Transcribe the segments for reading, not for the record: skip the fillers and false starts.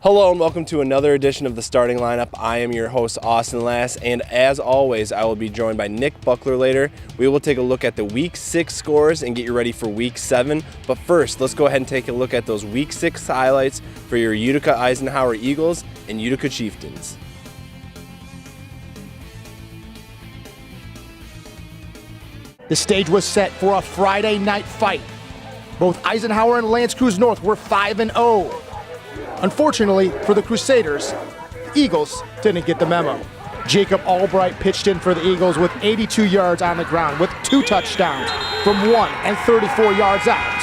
Hello and welcome to another edition of the Starting Lineup. I am your host, Austin Lass, and as always, I will be joined by Nick Buckler later. We will take a look at the Week 6 scores and get you ready for Week 7. But first, let's go ahead and take a look at those Week 6 highlights for your Utica Eisenhower Eagles and Utica Chieftains. The stage was set for a Friday night fight. Both Eisenhower and L'Anse Creuse North were 5-0. Unfortunately for the Crusaders, the Eagles didn't get the memo. Jacob Albright pitched in for the Eagles with 82 yards on the ground with 2 touchdowns from 1 and 34 yards out.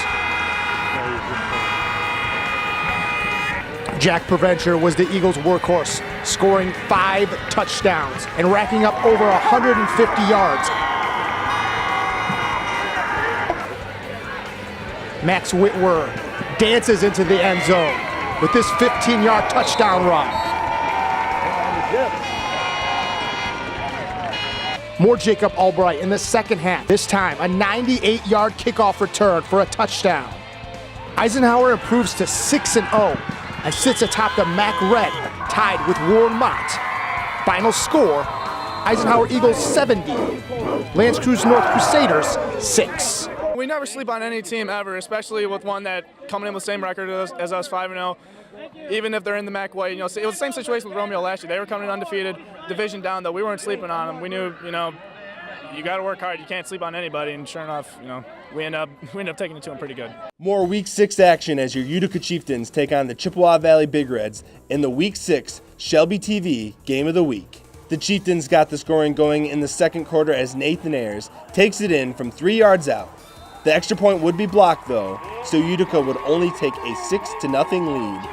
Jack Preventure was the Eagles' workhorse, scoring 5 touchdowns and racking up over 150 yards. Max Whitwer dances into the end zone with this 15-yard touchdown run. More Jacob Albright in the second half. This time, a 98-yard kickoff return for a touchdown. Eisenhower improves to 6-0 and sits atop the MAC Red, tied with Warren Mott. Final score, Eisenhower Eagles 70, L'Anse Creuse North Crusaders 6. We never sleep on any team ever, especially with one that coming in with the same record as us, 5-0. Even if they're in the MAC white, it was the same situation with Romeo last year. They were coming in undefeated, division down, though. We weren't sleeping on them. We knew, you got to work hard. You can't sleep on anybody. And sure enough, we end up taking it to them pretty good. More Week 6 action as your Utica Chieftains take on the Chippewa Valley Big Reds in the Week 6 Shelby TV Game of the Week. The Chieftains got the scoring going in the second quarter as Nathan Ayers takes it in from 3 yards out. The extra point would be blocked, though, so Utica would only take a 6-0 lead.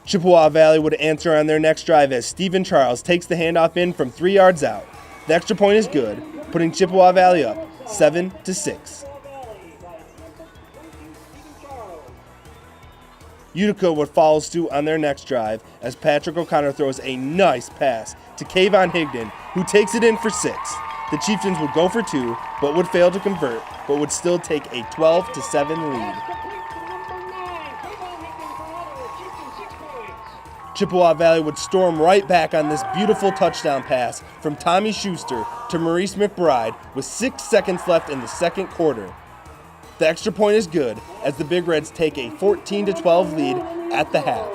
Chippewa Valley would answer on their next drive as Stephen Charles takes the handoff in from 3 yards out. The extra point is good, putting Chippewa Valley up 7-6. Utica would follow suit on their next drive as Patrick O'Connor throws a nice pass to Kayvon Higdon, who takes it in for 6. The Chieftains would go for 2, but would fail to convert, but would still take a 12-7 lead. Chippewa Valley would storm right back on this beautiful touchdown pass from Tommy Schuster to Maurice McBride with 6 seconds left in the second quarter. The extra point is good as the Big Reds take a 14-12 lead at the half.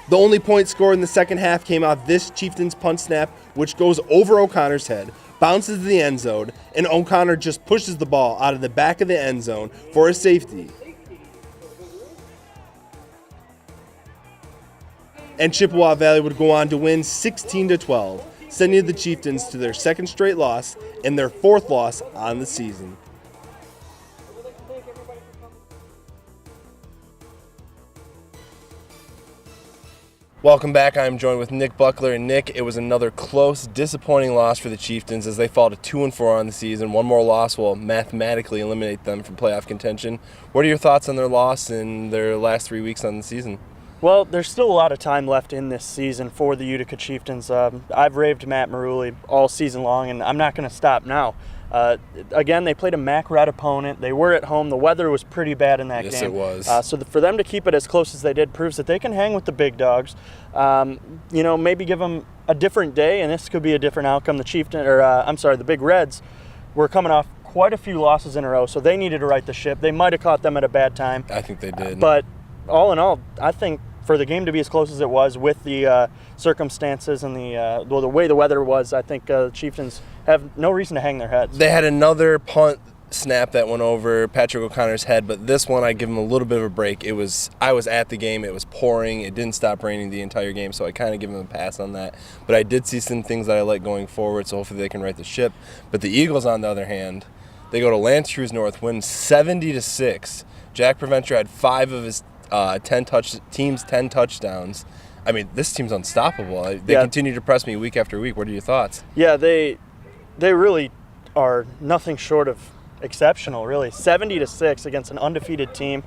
The only point scored in the second half came off this Chieftains punt snap, which goes over O'Connor's head, bounces to the end zone, and O'Connor just pushes the ball out of the back of the end zone for a safety. And Chippewa Valley would go on to win 16-12, sending the Chieftains to their second straight loss and their 4th loss on the season. Welcome back. I'm joined with Nick Buckler. And Nick, it was another close, disappointing loss for the Chieftains as they fall to 2-4 on the season. One more loss will mathematically eliminate them from playoff contention. What are your thoughts on their loss in their last 3 weeks on the season? Well, there's still a lot of time left in this season for the Utica Chieftains. I've raved Matt Maruli all season long, and I'm not going to stop now. Again, they played a MAC Red opponent. They were at home. The weather was pretty bad in that game. Yes, it was. For them to keep it as close as they did proves that they can hang with the big dogs. Maybe give them a different day, and this could be a different outcome. The Big Reds were coming off quite a few losses in a row, so they needed to right the ship. They might have caught them at a bad time. I think they did. But all in all, I think for the game to be as close as it was with the circumstances and the way the weather was, I think the Chieftains have no reason to hang their heads. They had another punt snap that went over Patrick O'Connor's head, but this one I give him a little bit of a break. I was at the game. It was pouring. It didn't stop raining the entire game, so I kind of give him a pass on that. But I did see some things that I like going forward, so hopefully they can right the ship. But the Eagles, on the other hand, they go to L'Anse Creuse North, win 70-6. Jack Preventure had 5 of his 10 touchdowns. I mean, this team's unstoppable. They continue to press me week after week. What are your thoughts? Yeah, they really are nothing short of exceptional, really. 70-6 against an undefeated team.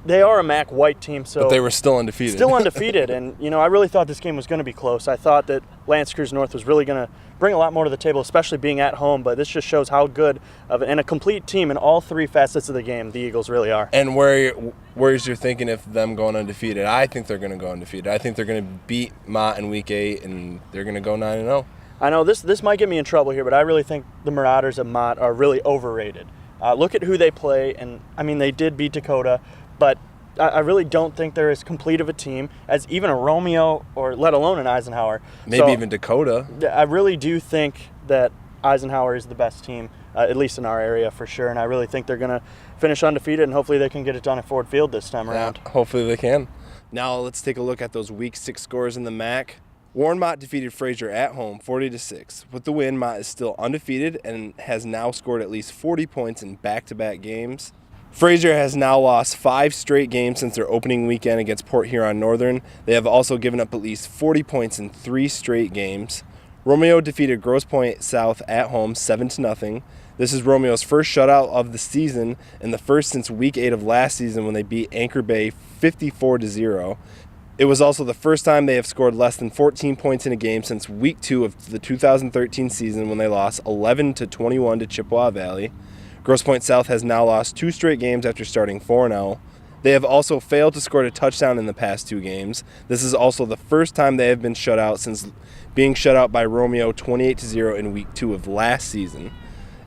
They are a MAC white team, so but they were still undefeated. Still undefeated, and I really thought this game was going to be close. I thought that L'Anse Creuse North was really going to bring a lot more to the table, especially being at home. But this just shows how good of and a complete team in all three facets of the game the Eagles really are. And where's your thinking of them going undefeated? I think they're going to go undefeated. I think they're going to beat Mott in Week 8, and they're going to go 9-0. I know this might get me in trouble here, but I really think the Marauders of Mott are really overrated. Look at who they play, and I mean, they did beat Dakota, but I really don't think they're as complete of a team as even a Romeo or let alone an Eisenhower. Maybe even Dakota. I really do think that Eisenhower is the best team, at least in our area for sure, and I really think they're going to finish undefeated, and hopefully they can get it done at Ford Field this time around. Hopefully they can. Now let's take a look at those Week 6 scores in the MAC. Warren Mott defeated Fraser at home 40-6. With the win, Mott is still undefeated and has now scored at least 40 points in back-to-back games. Fraser has now lost 5 straight games since their opening weekend against Port Huron Northern. They have also given up at least 40 points in 3 straight games. Romeo defeated Grosse Pointe South at home 7-0. This is Romeo's first shutout of the season and the first since Week 8 of last season when they beat Anchor Bay 54-0. It was also the first time they have scored less than 14 points in a game since Week 2 of the 2013 season when they lost 11-21 to Chippewa Valley. Grosse Pointe South has now lost 2 straight games after starting 4-0. They have also failed to score a touchdown in the past 2 games. This is also the first time they have been shut out since being shut out by Romeo 28-0 in Week 2 of last season.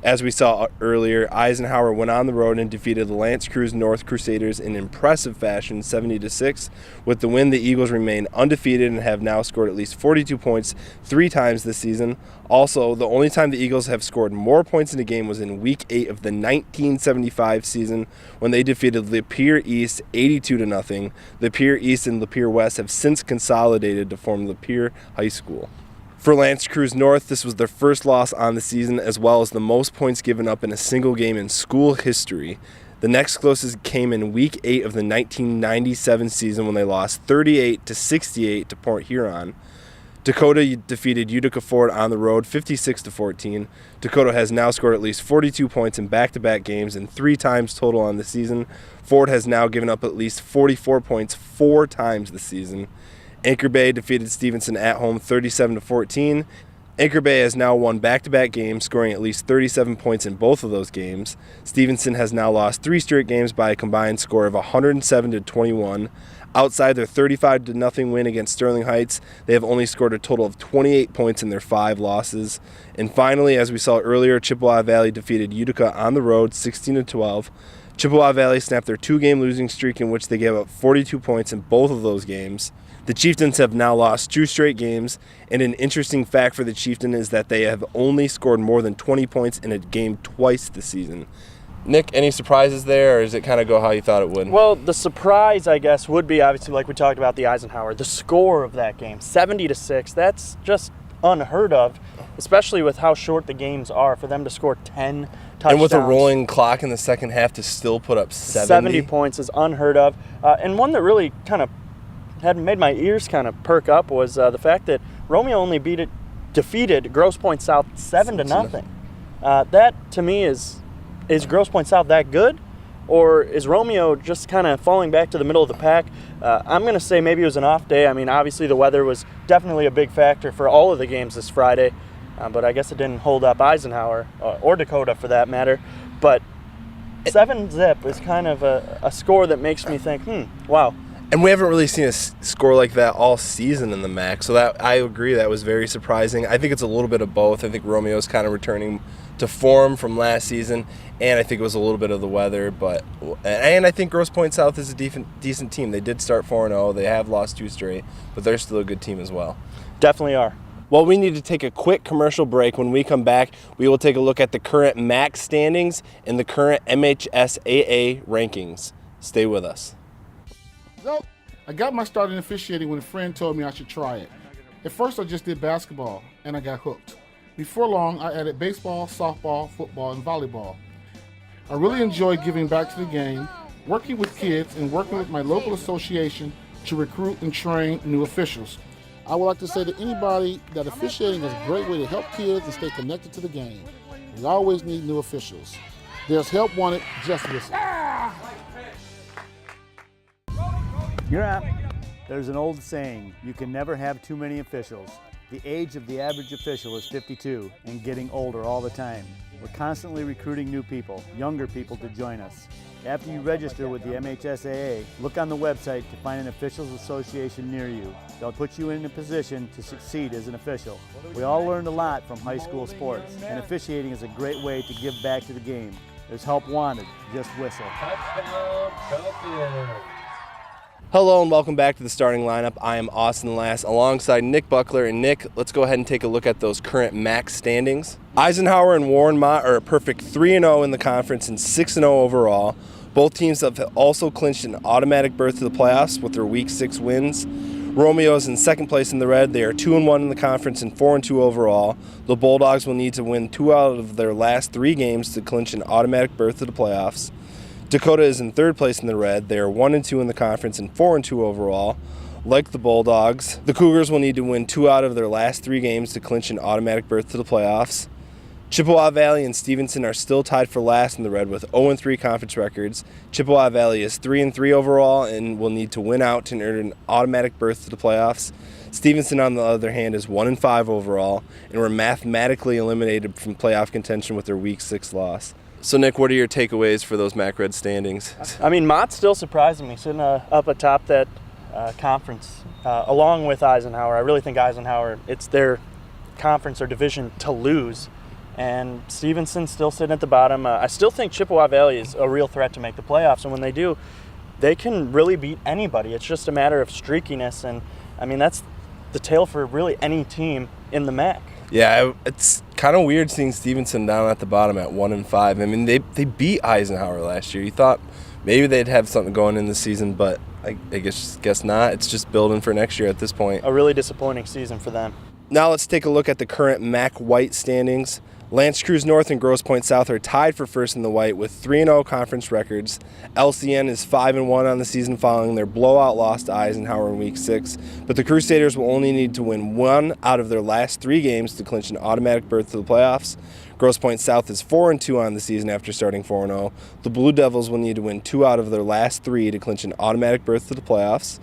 As we saw earlier, Eisenhower went on the road and defeated the L'Anse Creuse North Crusaders in impressive fashion, 70-6. With the win, the Eagles remain undefeated and have now scored at least 42 points 3 times this season. Also, the only time the Eagles have scored more points in a game was in Week 8 of the 1975 season when they defeated Lapeer East 82-0. Lapeer East and Lapeer West have since consolidated to form Lapeer High School. For L'Anse Creuse North, this was their first loss on the season, as well as the most points given up in a single game in school history. The next closest came in Week 8 of the 1997 season when they lost 38-68 to Port Huron. Dakota defeated Utica Ford on the road 56-14. Dakota has now scored at least 42 points in back-to-back games and 3 times total on the season. Ford has now given up at least 44 points 4 times this season. Anchor Bay defeated Stevenson at home 37-14. Anchor Bay has now won back-to-back games, scoring at least 37 points in both of those games. Stevenson has now lost 3 straight games by a combined score of 107-21. Outside their 35-0 win against Sterling Heights, they have only scored a total of 28 points in their 5 losses. And finally, as we saw earlier, Chippewa Valley defeated Utica on the road 16-12. Chippewa Valley snapped their 2-game losing streak in which they gave up 42 points in both of those games. The Chieftains have now lost 2 straight games, and an interesting fact for the Chieftain is that they have only scored more than 20 points in a game twice this season. Nick, any surprises there, or does it kind of go how you thought it would? Well, the surprise, I guess, would be obviously like we talked about the Eisenhower. The score of that game, 70-6, that's just unheard of, especially with how short the games are for them to score 10 touchdowns. And with a rolling clock in the second half to still put up 70 points is unheard of. And one that really kind of had made my ears kind of perk up was the fact that Romeo only defeated Grosse Pointe South 7-0. That to me is Grosse Pointe South that good, or is Romeo just kind of falling back to the middle of the pack? I'm going to say maybe it was an off day. I mean, obviously the weather was definitely a big factor for all of the games this Friday, but I guess it didn't hold up Eisenhower or Dakota for that matter. But 7-0 is kind of a score that makes me think, wow. And we haven't really seen a score like that all season in the MAC, so that I agree that was very surprising. I think it's a little bit of both. I think Romeo's kind of returning to form from last season, and I think it was a little bit of the weather. And I think Grosse Pointe South is a decent team. They did start 4-0. They have lost 2 straight, but they're still a good team as well. Definitely are. Well, we need to take a quick commercial break. When we come back, we will take a look at the current MAC standings and the current MHSAA rankings. Stay with us. So, I got my start in officiating when a friend told me I should try it. At first, I just did basketball, and I got hooked. Before long, I added baseball, softball, football, and volleyball. I really enjoyed giving back to the game, working with kids, and working with my local association to recruit and train new officials. I would like to say to anybody that officiating is a great way to help kids and stay connected to the game. We always need new officials. There's help wanted, just listen. You're up. There's an old saying, you can never have too many officials. The age of the average official is 52 and getting older all the time. We're constantly recruiting new people, younger people to join us. After you register with the MHSAA, look on the website to find an officials association near you. They'll put you in a position to succeed as an official. We all learned a lot from high school sports, and officiating is a great way to give back to the game. There's help wanted, just whistle. Hello and welcome back to the starting lineup. I am Austin Lass alongside Nick Buckler. And Nick, let's go ahead and take a look at those current MAC standings. Eisenhower and Warren Mott are a perfect 3-0 in the conference and 6-0 overall. Both teams have also clinched an automatic berth to the playoffs with their Week 6 wins. Romeo is in second place in the red. They are 2-1 in the conference and 4-2 overall. The Bulldogs will need to win 2 out of their last 3 games to clinch an automatic berth to the playoffs. Dakota is in third place in the red. They are 1-2 in the conference and 4-2 overall. Like the Bulldogs, the Cougars will need to win 2 out of their last 3 games to clinch an automatic berth to the playoffs. Chippewa Valley and Stevenson are still tied for last in the red with 0-3 conference records. Chippewa Valley is 3-3 overall and will need to win out to earn an automatic berth to the playoffs. Stevenson, on the other hand, is 1-5 overall and were mathematically eliminated from playoff contention with their Week 6 loss. So, Nick, what are your takeaways for those MAC Red standings? I mean, Mott's still surprising me, sitting up atop that conference, along with Eisenhower. I really think Eisenhower, it's their conference or division to lose. And Stevenson's still sitting at the bottom. I still think Chippewa Valley is a real threat to make the playoffs, and when they do, they can really beat anybody. It's just a matter of streakiness, and I mean, that's the tale for really any team in the MAC. Yeah, it's kind of weird seeing Stevenson down at the bottom at 1-5. I mean, they beat Eisenhower last year. You thought maybe they'd have something going in the season, but I guess not. It's just building for next year at this point. A really disappointing season for them. Now let's take a look at the current MAC White standings. L'Anse Creuse North and Grosse Pointe South are tied for first in the White with 3-0 conference records. LCN is 5-1 on the season following their blowout loss to Eisenhower in Week 6, but the Crusaders will only need to win 1 out of their last 3 games to clinch an automatic berth to the playoffs. Grosse Pointe South is 4-2 on the season after starting 4-0. The Blue Devils will need to win 2 out of their last 3 to clinch an automatic berth to the playoffs.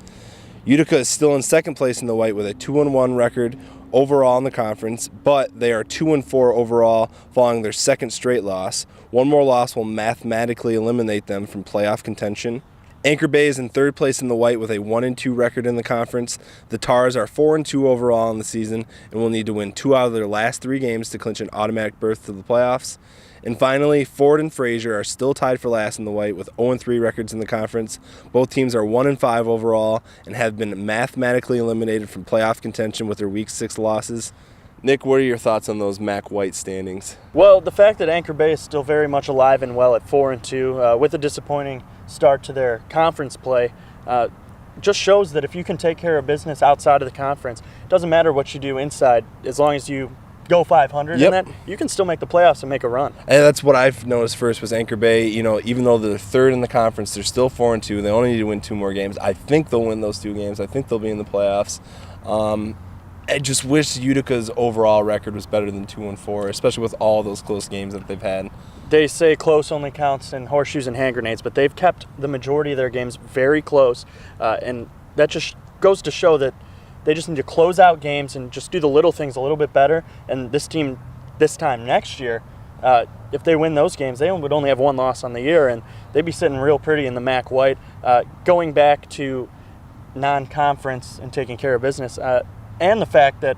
Utica is still in second place in the White with a 2-1 record overall in the conference, but they are 2-4 overall following their second straight loss. One more loss will mathematically eliminate them from playoff contention. Anchor Bay is in third place in the White with a 1-2 record in the conference. The Tars are 4-2 overall in the season and will need to win 2 out of their last 3 games to clinch an automatic berth to the playoffs. And finally, Ford and Fraser are still tied for last in the White with 0-3 records in the conference. Both teams are 1-5 overall and have been mathematically eliminated from playoff contention with their Week 6 losses. Nick, what are your thoughts on those MAC White standings? Well, the fact that Anchor Bay is still very much alive and well at 4-2, with a disappointing start to their conference play, just shows that if you can take care of business outside of the conference, it doesn't matter what you do inside, as long as you go 500 Yep. in that, you can still make the playoffs and make a run. And that's what I've noticed first was Anchor Bay. You know, even though they're third in the conference, they're still 4-2. They only need to win 2 more games. I think they'll win those 2 games. I think they'll be in the playoffs. I just wish Utica's overall record was better than 2-4, especially with all those close games that they've had. They say close only counts in horseshoes and hand grenades, but they've kept the majority of their games very close, and that just goes to show that they just need to close out games and just do the little things a little bit better. And this team, this time next year, if they win those games, they would only have 1 loss on the year, and they'd be sitting real pretty in the MAC White. Going back to non-conference and taking care of business, and the fact that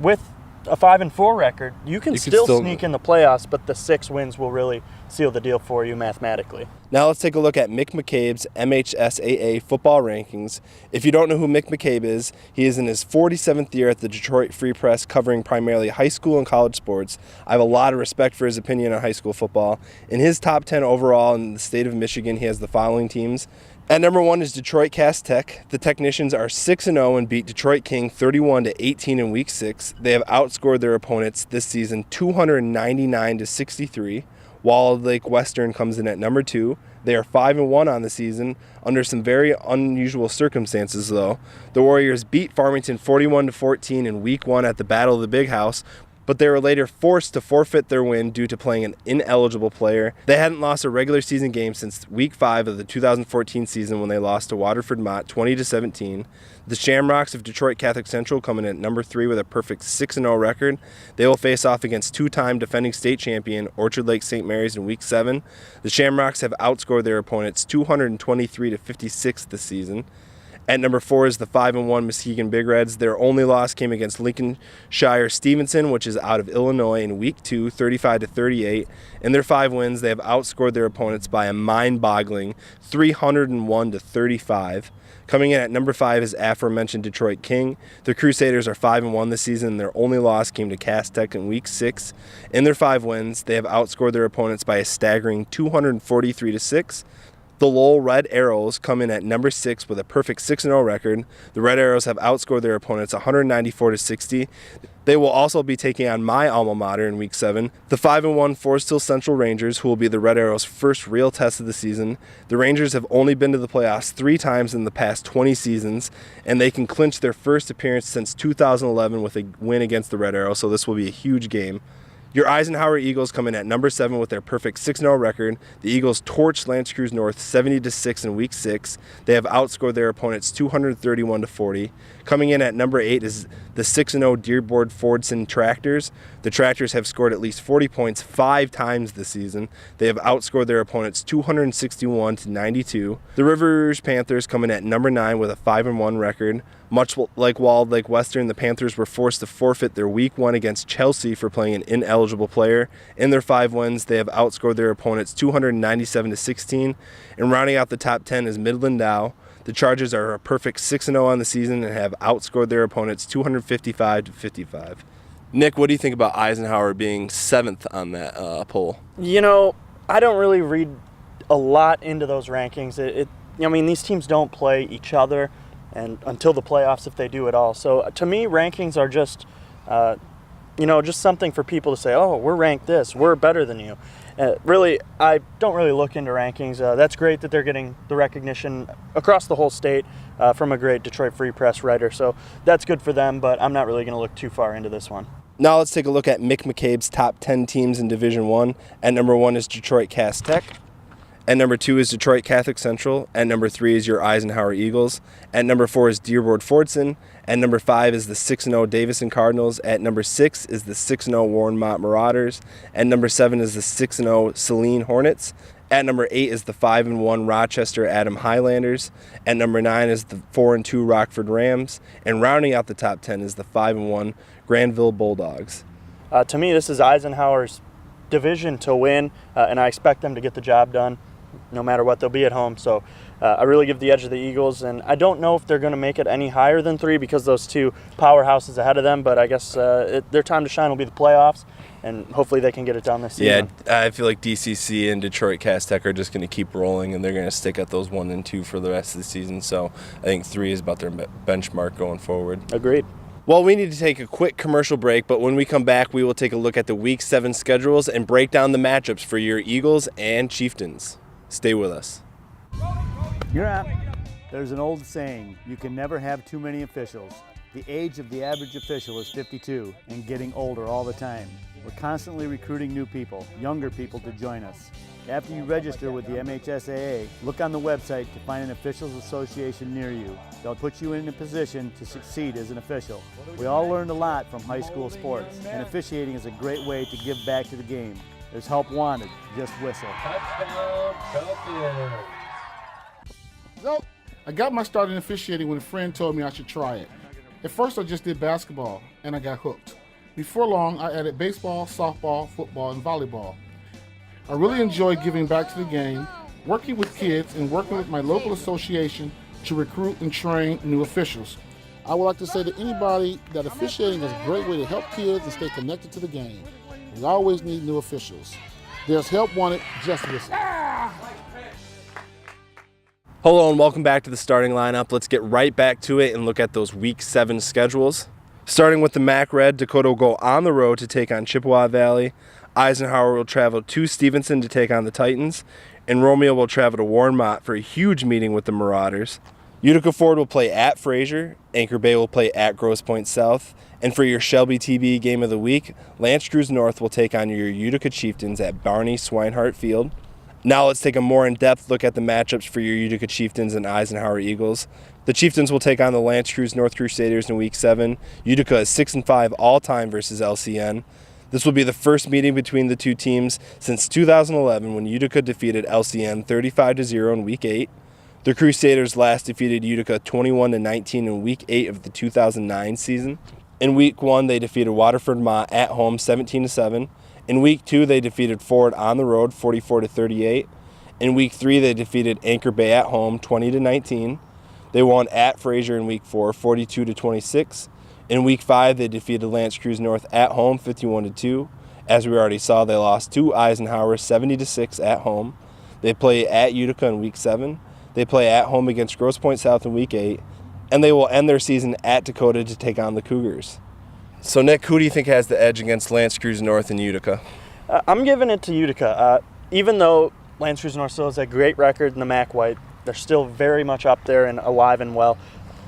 with a 5-4 record, you can still sneak in the playoffs, but the 6 wins will really seal the deal for you mathematically. Now let's take a look at Mick McCabe's MHSAA football rankings. If you don't know who Mick McCabe is, he is in his 47th year at the Detroit Free Press, covering primarily high school and college sports. I have a lot of respect for his opinion on high school football. In his top 10 overall in the state of Michigan, he has the following teams. At number 1 is Detroit Cass Tech. The Technicians are 6-0 and beat Detroit King 31-18 in Week 6. They have outscored their opponents this season 299-63. Walled Lake Western comes in at number 2. They are 5-1 on the season under some very unusual circumstances, though. The Warriors beat Farmington 41-14 in Week 1 at the Battle of the Big House, but they were later forced to forfeit their win due to playing an ineligible player. They hadn't lost a regular season game since Week 5 of the 2014 season when they lost to Waterford Mott 20-17. The Shamrocks of Detroit Catholic Central come in at number 3 with a perfect 6-0 record. They will face off against two-time defending state champion Orchard Lake St. Mary's in Week 7. The Shamrocks have outscored their opponents 223-56 this season. At number 4 is the 5-1 Muskegon Big Reds. Their only loss came against Lincolnshire Stevenson, which is out of Illinois, in Week 2, 35-38. In their 5 wins, they have outscored their opponents by a mind-boggling 301-35. Coming in at number 5 is aforementioned Detroit King. The Crusaders are 5-1 this season, and their only loss came to Cass Tech in Week 6. In their 5 wins, they have outscored their opponents by a staggering 243-6. The Lowell Red Arrows come in at number 6 with a perfect 6-0 record. The Red Arrows have outscored their opponents 194-60. They will also be taking on my alma mater in Week 7, the 5-1 Forest Hill Central Rangers, who will be the Red Arrows' first real test of the season. The Rangers have only been to the playoffs 3 times in the past 20 seasons, and they can clinch their first appearance since 2011 with a win against the Red Arrows, so this will be a huge game. Your Eisenhower Eagles come in at number 7 with their perfect 6-0 record. The Eagles torched L'Anse Creuse North 70-6 in Week 6. They have outscored their opponents 231-40. Coming in at number 8 is the 6-0 Dearborn Fordson Tractors. The Tractors have scored at least 40 points 5 times this season. They have outscored their opponents 261-92. The River Rouge Panthers come in at number 9 with a 5-1 record. Much like Walled Lake Western, the Panthers were forced to forfeit their Week 1 against Chelsea for playing an ineligible player. In their 5 wins, they have outscored their opponents 297-16. And rounding out the top 10 is Midland Dow. The Chargers are a perfect 6-0 on the season and have outscored their opponents 255-55. Nick, what do you think about Eisenhower being 7th on that poll? You know, I don't really read a lot into those rankings. I mean, these teams don't play each other and until the playoffs, if they do at all. So to me, rankings are just, just something for people to say, oh, we're ranked this, we're better than you. Really, I don't really look into rankings. That's great that they're getting the recognition across the whole state from a great Detroit Free Press writer. So that's good for them, but I'm not really going to look too far into this one. Now let's take a look at Mick McCabe's top 10 teams in Division 1. At number 1 is Detroit Cass Tech. At number 2 is Detroit Catholic Central. At number 3 is your Eisenhower Eagles. At number 4 is Dearborn Fordson. At number 5 is the 6-0 Davison Cardinals. At number 6 is the 6-0 Warren Mott Marauders. At number 7 is the 6-0 Saline Hornets. At number 8 is the 5-1 Rochester Adam Highlanders. At number 9 is the 4-2 Rockford Rams. And rounding out the top 10 is the 5-1 Granville Bulldogs. To me, this is Eisenhower's division to win, and I expect them to get the job done. No matter what, they'll be at home. So I really give the edge to the Eagles, and I don't know if they're going to make it any higher than 3 because those 2 powerhouses ahead of them, but I guess their time to shine will be the playoffs, and hopefully they can get it done this season. Yeah, I feel like DCC and Detroit Cass Tech are just going to keep rolling, and they're going to stick at those 1 and 2 for the rest of the season. So I think 3 is about their benchmark going forward. Agreed. Well, we need to take a quick commercial break, but when we come back, we will take a look at the Week 7 schedules and break down the matchups for your Eagles and Chieftains. Stay with us. You're up. There's an old saying, you can never have too many officials. The age of the average official is 52 and getting older all the time. We're constantly recruiting new people, younger people to join us. After you register with the MHSAA, look on the website to find an officials association near you. They'll put you in a position to succeed as an official. We all learned a lot from high school sports, and officiating is a great way to give back to the game. There's help wanted, just whistle. So, I got my start in officiating when a friend told me I should try it. At first I just did basketball, and I got hooked. Before long, I added baseball, softball, football, and volleyball. I really enjoyed giving back to the game, working with kids, and working with my local association to recruit and train new officials. I would like to say to anybody that officiating is a great way to help kids and stay connected to the game. We always need new officials. There's help wanted, just listen. Hello and welcome back to the starting lineup. Let's get right back to it and look at those Week 7 schedules. Starting with the MAC Red, Dakota will go on the road to take on Chippewa Valley. Eisenhower will travel to Stevenson to take on the Titans. And Romeo will travel to Warren Mott for a huge meeting with the Marauders. Utica Ford will play at Fraser, Anchor Bay will play at Grosse Pointe South, and for your Shelby TB game of the week, L'Anse Creuse North will take on your Utica Chieftains at Barney Swinehart Field. Now let's take a more in-depth look at the matchups for your Utica Chieftains and Eisenhower Eagles. The Chieftains will take on the L'Anse Creuse North Crusaders in Week 7. Utica is 6-5 all-time versus LCN. This will be the first meeting between the two teams since 2011 when Utica defeated LCN 35-0 in Week 8. The Crusaders last defeated Utica 21-19 in Week 8 of the 2009 season. In Week 1, they defeated Waterford Mott at home 17-7. In Week 2, they defeated Ford on the road 44-38. In Week 3, they defeated Anchor Bay at home 20-19. They won at Fraser in Week 4 42-26. In Week 5, they defeated L'Anse Creuse North at home 51-2. As we already saw, they lost to Eisenhower 70-6 at home. They play at Utica in Week 7. They play at home against Grosse Pointe South in Week 8, and they will end their season at Dakota to take on the Cougars. So, Nick, who do you think has the edge against L'Anse Creuse North and Utica? I'm giving it to Utica. Even though L'Anse Creuse North still has a great record in the MAC White, they're still very much up there and alive and well.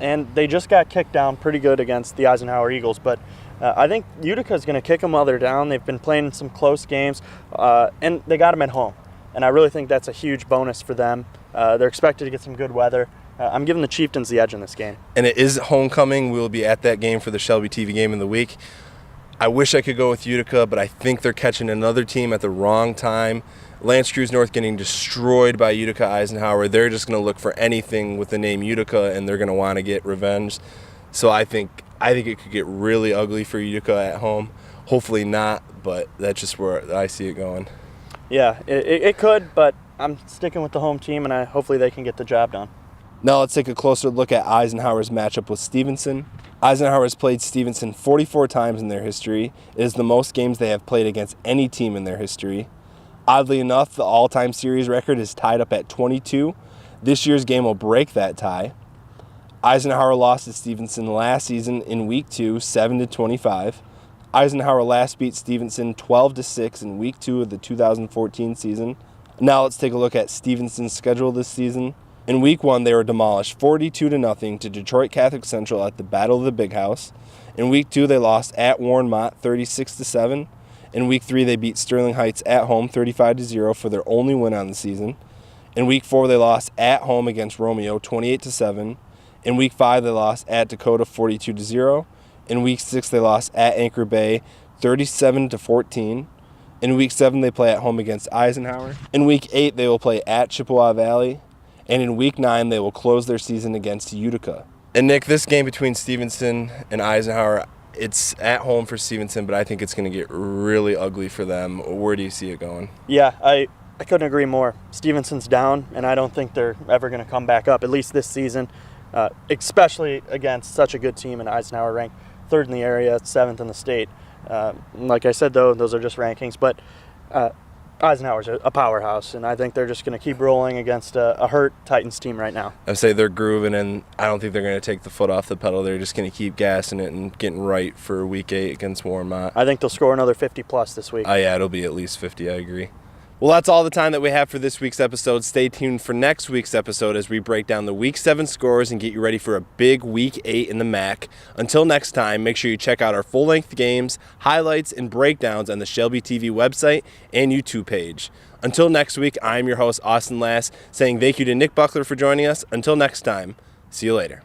And they just got kicked down pretty good against the Eisenhower Eagles. But I think Utica is going to kick them while they're down. They've been playing some close games, and they got them at home. And I really think that's a huge bonus for them. They're expected to get some good weather. I'm giving the Chieftains the edge in this game. And it is homecoming. We will be at that game for the Shelby TV game of the week. I wish I could go with Utica, but I think they're catching another team at the wrong time. L'Anse Creuse North getting destroyed by Utica Eisenhower. They're just going to look for anything with the name Utica, and they're going to want to get revenge. So I think it could get really ugly for Utica at home. Hopefully not, but that's just where I see it going. Yeah, it could, but I'm sticking with the home team, and hopefully they can get the job done. Now let's take a closer look at Eisenhower's matchup with Stevenson. Eisenhower has played Stevenson 44 times in their history. It is the most games they have played against any team in their history. Oddly enough, the all-time series record is tied up at 22. This year's game will break that tie. Eisenhower lost to Stevenson last season in Week 2, 7-25. Eisenhower last beat Stevenson 12-6 in Week 2 of the 2014 season. Now let's take a look at Stevenson's schedule this season. In Week 1, they were demolished 42-0 to Detroit Catholic Central at the Battle of the Big House. In Week 2, they lost at Warren Mott 36-7. In Week 3, they beat Sterling Heights at home 35-0 for their only win on the season. In Week 4, they lost at home against Romeo 28-7. In Week 5, they lost at Dakota 42-0. In Week 6, they lost at Anchor Bay 37-14. In Week 7, they play at home against Eisenhower. In Week 8, they will play at Chippewa Valley. And in Week 9, they will close their season against Utica. And Nick, this game between Stevenson and Eisenhower, it's at home for Stevenson, but I think it's going to get really ugly for them. Where do you see it going? Yeah, I couldn't agree more. Stevenson's down, and I don't think they're ever going to come back up, at least this season, especially against such a good team in Eisenhower, ranked 3rd in the area, 7th in the state. Like I said, though, those are just rankings, but Eisenhower's a powerhouse, and I think they're just going to keep rolling against a hurt Titans team right now. I say they're grooving, and I don't think they're going to take the foot off the pedal. They're just going to keep gassing it and getting right for Week 8 against Warren Mott. I think they'll score another 50-plus this week. Yeah, it'll be at least 50, I agree. Well, that's all the time that we have for this week's episode. Stay tuned for next week's episode as we break down the Week 7 scores and get you ready for a big Week 8 in the MAC. Until next time, make sure you check out our full-length games, highlights, and breakdowns on the Shelby TV website and YouTube page. Until next week, I'm your host, Austin Lass, saying thank you to Nick Buckler for joining us. Until next time, see you later.